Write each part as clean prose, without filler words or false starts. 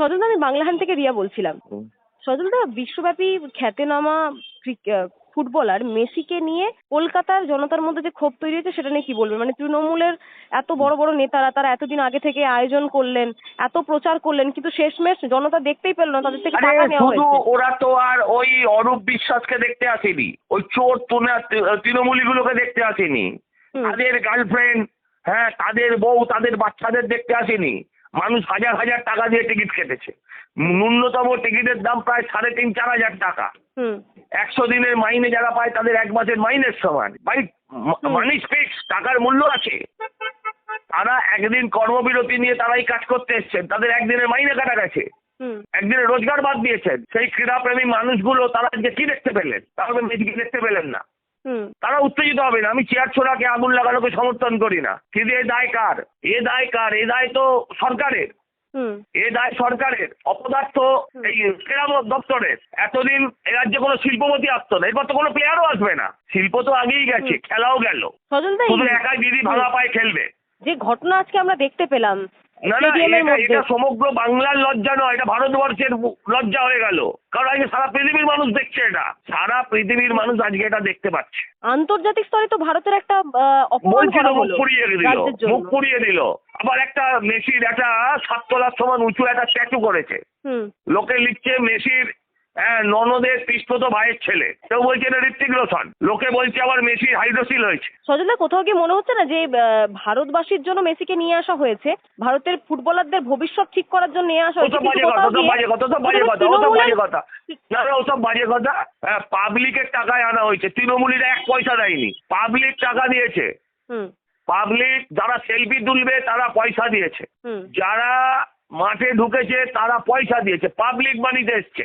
সজলদা, আমি বাংলাহান থেকে রিয়া বলছিলাম। সজলদা, বিশ্বব্যাপী খ্যাতনামা ফুটবলার মেসিকে নিয়ে কলকাতার জনতার মধ্যে যে ক্ষোভ তৈরি হয়েছে সেটা নিয়ে কি বলবেন? মানে তৃণমূলের এত বড় বড় নেতারা তারা এতদিন আগে থেকে আয়োজন করলেন, এত প্রচার করলেন, কিন্তু শেষমেশ জনতা দেখতেই পেল না, তাদের থেকে টাকা নেওয়া শুধু হয়েছে। ওরা তো আর ওই অরূপ বিশ্বাসকে দেখতে আসেনি, ওই চোর তৃণমূলী গুলোকে দেখতে আসেনি, তাদের গার্লফ্রেন্ড, হ্যাঁ তাদের বউ, তাদের বাচ্চাদের দেখতে আসেনি। মানুষ হাজার হাজার টাকা দিয়ে টিকিট কেটেছে। ন্যূনতম টিকিটের দাম প্রায় 3,500-4,000 টাকা। 100 দিনের মাইনে যারা পায় তাদের 1 মাসের মাইনের সমান। ভাই মানি ফিক্স, টাকার মূল্য আছে। তারা একদিন কর্মবিরতি নিয়ে তারাই কাজ করতে এসছেন, তাদের একদিনের মাইনে কাটা গেছে, একদিনের রোজগার বাদ দিয়েছেন। সেই ক্রীড়াপ্রেমী মানুষগুলো তারা আজকে কি দেখতে পেলেন? তাহলে মেয়েকে দেখতে পেলেন না। তারা উত্তেজিত হবে না। আমি চেয়ার ছোড়াকে, আগুন লাগানোকে সমর্থন করি না, কিন্তু এ দায় কার? এ দায় তো সরকারের। এ দায় সরকারের, অপদার্থ এই ক্রীড়া দপ্তরের। এতদিন এ রাজ্যে কোনো শিল্পপতি আসতো না, এরপর তো কোনো প্লেয়ারও আসবে না। শিল্প তো আগেই গেছে, খেলাও গেল, শুধু একাই দিদি ভাঙা পায়ে খেলবে। যে ঘটনা আজকে আমরা দেখতে পেলাম না, এটা সমগ্র বাংলার লজ্জা নয়, এটা ভারতবর্ষের লজ্জা হয়ে গেল। কারণ আজকে সারা পৃথিবীর মানুষ দেখছে, এটা সারা পৃথিবীর মানুষ আজকে এটা দেখতে পাচ্ছে। আন্তর্জাতিক স্তরে তো ভারতের একটা মুখ পুড়িয়ে দিল। আবার একটা মেসির একটা 7 তলার সমান উঁচু একটা স্ট্যাচু করেছে। লোকে লিখছে মেসির ননদের পিস্তত ভাইয়ের ছেলে, কেউ বলছে এটা ঋত্বিক রোশন, লোকে বলছে আবার মেসির হাইড্রোসিল হয়েছে। সজলদা, কোথাও কি মনে হচ্ছে না যে ভারতবাসীর জন্য মেসিকে নিয়ে আসা হয়েছে, ভারতের ফুটবলারদের ভবিষ্যৎ ঠিক করার জন্য নিয়ে আসা হয়েছে? ওসব বাজে কথা। না, ওসব বাজে কথা। পাবলিকের টাকায় আনা হয়েছে, তৃণমূলীরা 1 পয়সা দেয়নি, পাবলিক টাকা দিয়েছে। পাবলিক যারা সেলফি তুলবে তারা পয়সা দিয়েছে, যারা মাঠে ঢুকেছে তারা পয়সা দিয়েছে, পাবলিক বানিতে এসছে,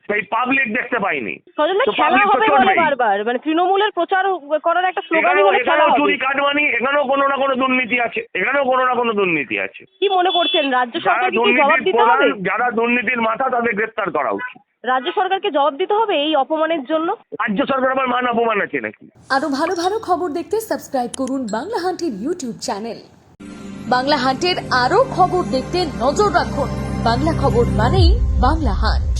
সেই পাবলিক দেখতে পাইনি। তৃণমূলের প্রচার করার একটা স্লোগান, এখানেও চুরি কাটমানি, এখানেও কোনো না কোনো দুর্নীতি আছে, কি মনে করছেন রাজ্য সরকারকে জবাব দিতে হবে? যারা দুর্নীতির মাথা তাদের গ্রেফতার করা উচিত। রাজ্য সরকারকে জবাব দিতে হবে এই অপমানের জন্য। রাজ্য সরকার আবার মান অপমান আছে নাকি? আরো ভালো ভালো খবর দেখতে সাবস্ক্রাইব করুন বাংলা হান্টের ইউটিউব চ্যানেল। বাংলা হান্টের আরো খবর দেখতে নজর রাখুন। বাংলা খবর মানেই বাংলা হান্ট।